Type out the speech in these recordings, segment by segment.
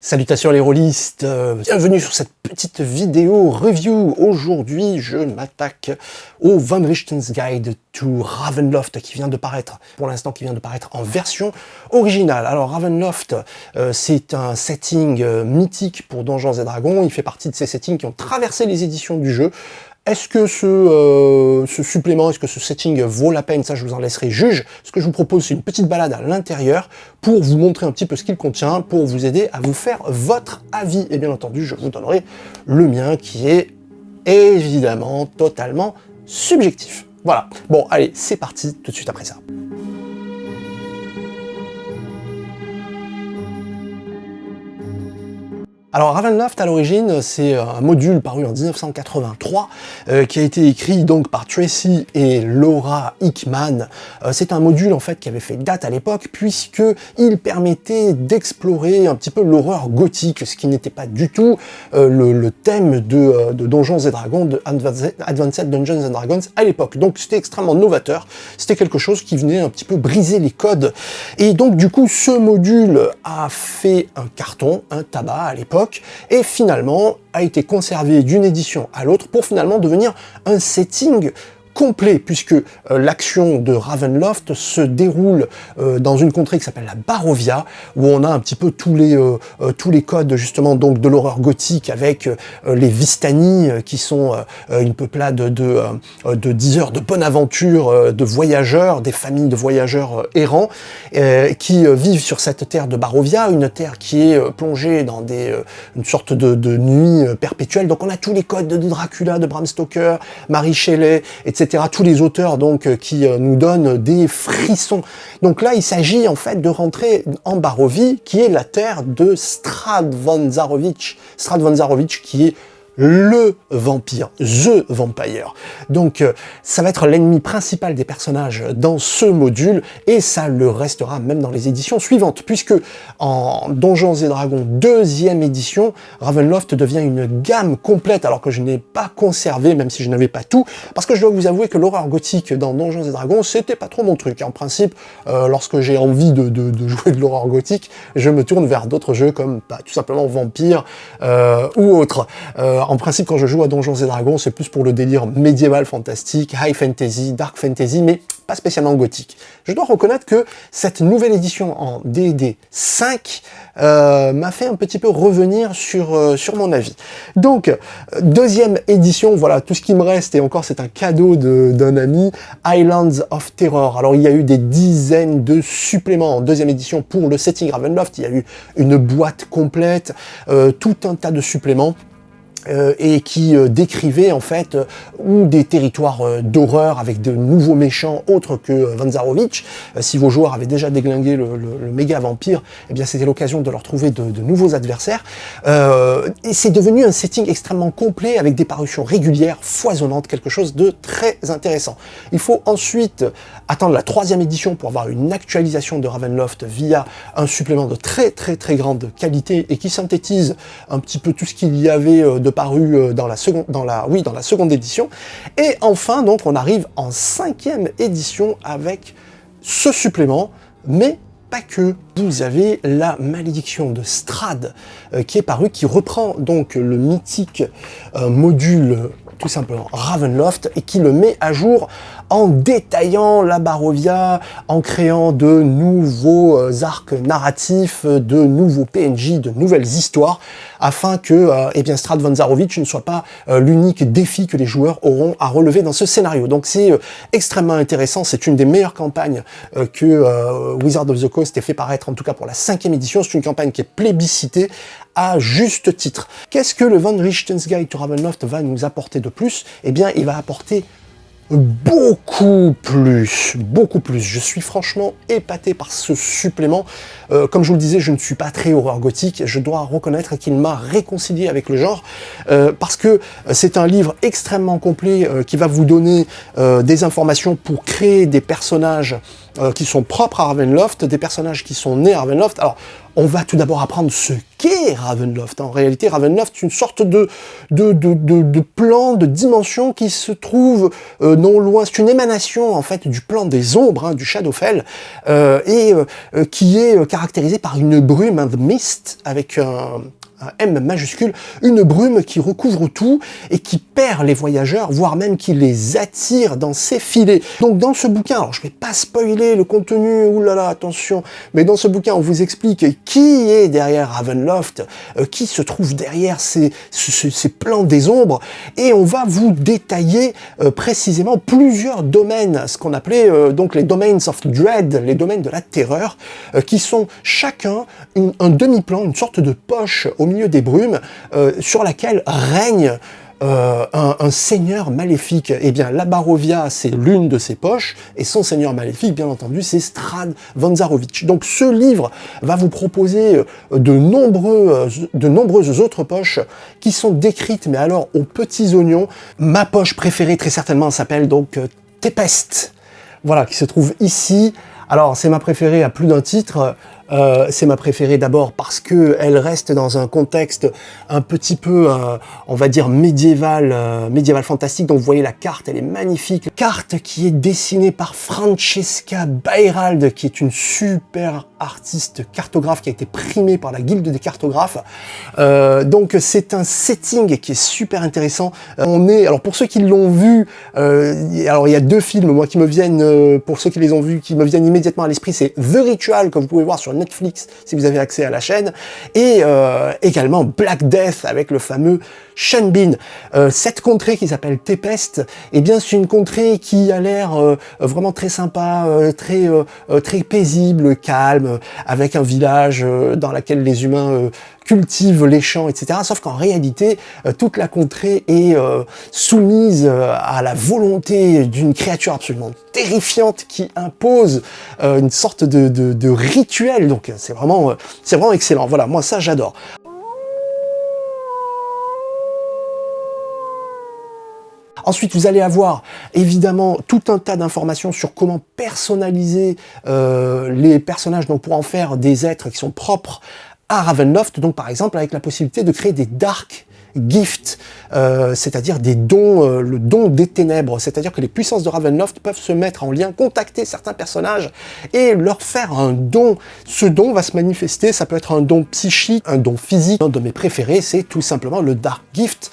Salutations les rôlistes, bienvenue sur cette petite vidéo review. Aujourd'hui, je m'attaque au Van Richten's Guide to Ravenloft qui vient de paraître, pour l'instant qui vient de paraître en version originale. Alors Ravenloft, c'est un setting mythique pour Donjons et Dragons, il fait partie de ces settings qui ont traversé les éditions du jeu. Est-ce que ce supplément, est-ce que ce setting vaut la peine? Ça, je vous en laisserai juge. Ce que je vous propose, c'est une petite balade à l'intérieur pour vous montrer un petit peu ce qu'il contient, pour vous aider à vous faire votre avis. Et bien entendu, je vous donnerai le mien qui est évidemment totalement subjectif. Voilà. Bon, allez, c'est parti tout de suite après ça. Alors Ravenloft à l'origine c'est un module paru en 1983 qui a été écrit donc par Tracy et Laura Hickman. C'est un module en fait qui avait fait date à l'époque puisque il permettait d'explorer un petit peu l'horreur gothique, ce qui n'était pas du tout le thème de Donjons et Dragons, de Advanced Dungeons and Dragons à l'époque. Donc c'était extrêmement novateur, c'était quelque chose qui venait un petit peu briser les codes. Et donc du coup ce module a fait un carton, un tabac à l'époque, et finalement a été conservé d'une édition à l'autre pour finalement devenir un setting complet, puisque l'action de Ravenloft se déroule dans une contrée qui s'appelle la Barovia, où on a un petit peu tous les codes justement donc de l'horreur gothique avec les Vistani qui sont une peuplade de diseurs de bonne aventure, de voyageurs, des familles de voyageurs errants qui vivent sur cette terre de Barovia, une terre qui est plongée dans une sorte de nuit perpétuelle. Donc on a tous les codes de Dracula, de Bram Stoker, Mary Shelley, etc. Tous les auteurs donc qui nous donnent des frissons. Donc là, il s'agit en fait de rentrer en Barovie, qui est la terre de Strahd von Zarovich. Strahd von Zarovich qui est le vampire, The Vampire. Donc ça va être l'ennemi principal des personnages dans ce module, et ça le restera même dans les éditions suivantes, puisque en Donjons et Dragons 2e édition, Ravenloft devient une gamme complète, alors que je n'ai pas conservé, même si je n'avais pas tout, parce que je dois vous avouer que l'horreur gothique dans Donjons et Dragons, c'était pas trop mon truc. En principe, lorsque j'ai envie de jouer de l'horreur gothique, je me tourne vers d'autres jeux comme tout simplement Vampire ou autre. En principe, quand je joue à Donjons et Dragons, c'est plus pour le délire médiéval fantastique, high fantasy, dark fantasy, mais pas spécialement gothique. Je dois reconnaître que cette nouvelle édition en D&D 5 m'a fait un petit peu revenir sur mon avis. Donc, 2e édition, voilà, tout ce qui me reste, et encore c'est un cadeau d'un ami, Islands of Terror. Alors il y a eu des dizaines de suppléments en 2e édition pour le setting Ravenloft, il y a eu une boîte complète, tout un tas de suppléments. Et qui décrivait en fait ou des territoires d'horreur avec de nouveaux méchants autres que Von Zarovich. Si vos joueurs avaient déjà déglingué le méga vampire, eh bien c'était l'occasion de leur trouver de nouveaux adversaires. Et c'est devenu un setting extrêmement complet avec des parutions régulières, foisonnantes, quelque chose de très intéressant. Il faut ensuite attendre la 3e édition pour avoir une actualisation de Ravenloft via un supplément de très grande qualité et qui synthétise un petit peu tout ce qu'il y avait de paru dans la seconde édition. Et enfin, donc, on arrive en 5e édition avec ce supplément, mais pas que. Vous avez la malédiction de Strahd qui est paru, qui reprend donc le mythique module tout simplement Ravenloft et qui le met à jour en détaillant la Barovia, en créant de nouveaux arcs narratifs, de nouveaux PNJ, de nouvelles histoires, afin que eh bien Strahd von Zarovich ne soit pas l'unique défi que les joueurs auront à relever dans ce scénario. Donc c'est extrêmement intéressant, c'est une des meilleures campagnes que Wizards of the Coast ait fait paraître, en tout cas pour la 5e édition. C'est une campagne qui est plébiscitée à juste titre. Qu'est-ce que le Van Richten's Guide to Ravenloft va nous apporter de plus? Eh bien, il va apporter beaucoup plus. Je suis franchement épaté par ce supplément. Comme je vous le disais, je ne suis pas très horreur gothique. Je dois reconnaître qu'il m'a réconcilié avec le genre parce que c'est un livre extrêmement complet qui va vous donner des informations pour créer des personnages qui sont propres à Ravenloft, des personnages qui sont nés à Ravenloft. Alors, On va tout d'abord apprendre ce qu'est Ravenloft. En réalité, Ravenloft, c'est une sorte de plan, de dimension qui se trouve non loin. C'est une émanation, en fait, du plan des ombres, hein, du Shadowfell, qui est caractérisé par une brume, un mist, avec un M majuscule, une brume qui recouvre tout et qui perd les voyageurs, voire même qui les attire dans ses filets. Donc dans ce bouquin, alors je vais pas spoiler le contenu, oulala, attention, mais dans ce bouquin on vous explique qui est derrière Ravenloft, qui se trouve derrière ces plans des ombres, et on va vous détailler précisément plusieurs domaines, ce qu'on appelait donc les Domains of Dread, les domaines de la terreur, qui sont chacun un demi-plan, une sorte de poche au milieu des brumes, sur laquelle règne un seigneur maléfique. Eh bien, la Barovia, c'est l'une de ses poches, et son seigneur maléfique, bien entendu, c'est Strahd Vanzarovich. Donc, ce livre va vous proposer de nombreuses autres poches qui sont décrites, mais alors aux petits oignons. Ma poche préférée, très certainement, s'appelle donc Tempest. Voilà, qui se trouve ici. Alors, c'est ma préférée à plus d'un titre. C'est ma préférée d'abord parce que elle reste dans un contexte un petit peu, on va dire médiéval fantastique. Donc vous voyez la carte, elle est magnifique. Carte qui est dessinée par Francesca Bayrald, qui est une super artiste cartographe qui a été primée par la Guilde des cartographes. Donc c'est un setting qui est super intéressant. Alors pour ceux qui l'ont vu, alors il y a deux films moi qui me viennent, pour ceux qui les ont vus, qui me viennent immédiatement à l'esprit, c'est The Ritual que vous pouvez voir sur Netflix si vous avez accès à la chaîne, et également Black Death avec le fameux Sean Bean. Cette contrée qui s'appelle Tempest, eh bien c'est une contrée qui a l'air vraiment très sympa, très paisible, calme, avec un village dans lequel les humains cultivent les champs, etc. Sauf qu'en réalité, toute la contrée est soumise à la volonté d'une créature absolument terrifiante qui impose une sorte de rituel. Donc c'est vraiment excellent. Voilà, moi ça j'adore. Ensuite, vous allez avoir évidemment tout un tas d'informations sur comment personnaliser les personnages, donc pour en faire des êtres qui sont propres à Ravenloft. Donc par exemple avec la possibilité de créer des Dark Gifts, c'est-à-dire des dons, le don des ténèbres, c'est-à-dire que les puissances de Ravenloft peuvent se mettre en lien, contacter certains personnages et leur faire un don. Ce don va se manifester, ça peut être un don psychique, un don physique. Un de mes préférés, c'est tout simplement le Dark Gift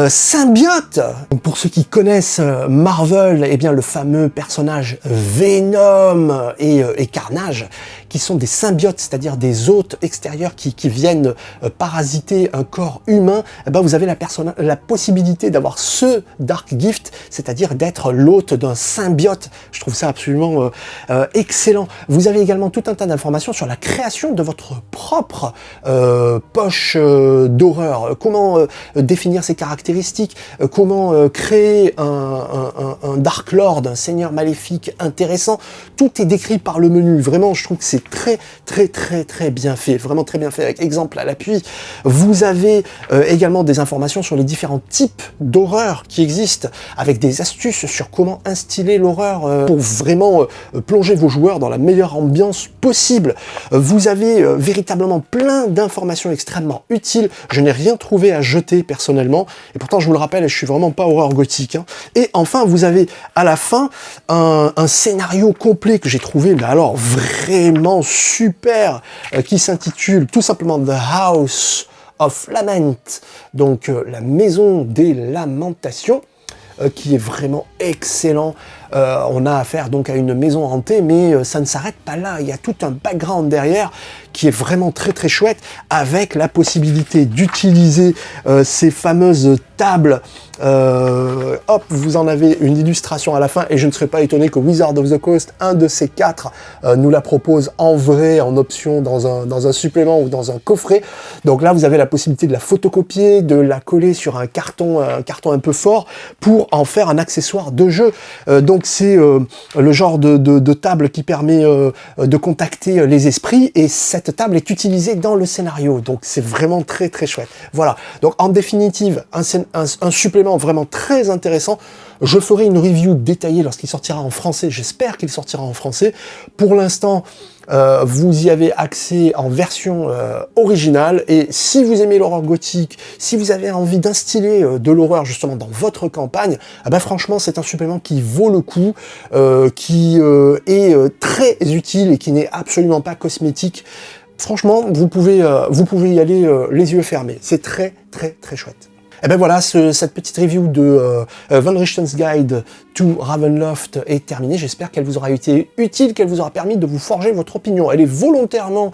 symbiote. Pour ceux qui connaissent Marvel, eh bien le fameux personnage Venom et Carnage, qui sont des symbiotes, c'est-à-dire des hôtes extérieurs qui viennent parasiter un corps humain, eh ben vous avez la possibilité d'avoir ce Dark Gift, c'est-à-dire d'être l'hôte d'un symbiote. Je trouve ça absolument excellent. Vous avez également tout un tas d'informations sur la création de votre propre poche d'horreur. Comment définir ses caractéristiques, comment créer un Dark Lord, un seigneur maléfique intéressant. Tout est décrit par le menu. Vraiment, je trouve que c'est très bien fait, vraiment très bien fait, avec exemple à l'appui. Vous avez également des informations sur les différents types d'horreur qui existent, avec des astuces sur comment instiller l'horreur pour vraiment plonger vos joueurs dans la meilleure ambiance possible. Vous avez véritablement plein d'informations extrêmement utiles. Je n'ai rien trouvé à jeter personnellement, et pourtant je vous le rappelle, je suis vraiment pas horreur gothique, hein. Et enfin, vous avez à la fin un scénario complet que j'ai trouvé, mais alors vraiment super, qui s'intitule tout simplement The House of Lament, donc la maison des lamentations, qui est vraiment excellent. On a affaire donc à une maison hantée, mais ça ne s'arrête pas là. Il y a tout un background derrière qui est vraiment très chouette, avec la possibilité d'utiliser ces fameuses tables. Hop, vous en avez une illustration à la fin, et je ne serais pas étonné que Wizard of the Coast, un de ces quatre, nous la propose en vrai, en option, dans un supplément ou dans un coffret. Donc là, vous avez la possibilité de la photocopier, de la coller sur un carton un peu fort, pour en faire un accessoire de jeu. Donc c'est le genre de table qui permet de contacter les esprits, et cette table est utilisée dans le scénario. Donc c'est vraiment très chouette. Voilà, donc en définitive, un supplément vraiment très intéressant. Je ferai une review détaillée lorsqu'il sortira en français. J'espère qu'il sortira en français. Pour l'instant, Vous y avez accès en version originale, et si vous aimez l'horreur gothique, si vous avez envie d'instiller de l'horreur justement dans votre campagne, ah ben franchement c'est un supplément qui vaut le coup, qui est très utile et qui n'est absolument pas cosmétique. Franchement, vous pouvez y aller les yeux fermés, c'est très chouette. Et ben voilà, cette petite review de Van Richten's Guide to Ravenloft est terminée. J'espère qu'elle vous aura été utile, qu'elle vous aura permis de vous forger votre opinion. Elle est volontairement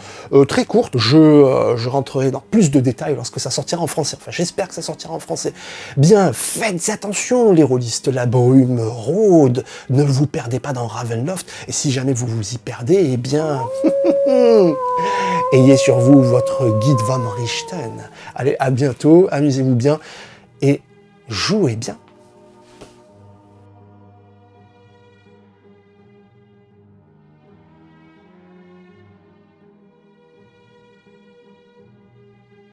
très courte. Je rentrerai dans plus de détails lorsque ça sortira en français. Enfin, j'espère que ça sortira en français. Bien, faites attention, les rôlistes. La brume rôde. Ne vous perdez pas dans Ravenloft. Et si jamais vous vous y perdez, eh bien... ayez sur vous votre guide Van Richten. Allez, à bientôt, amusez-vous bien et jouez bien.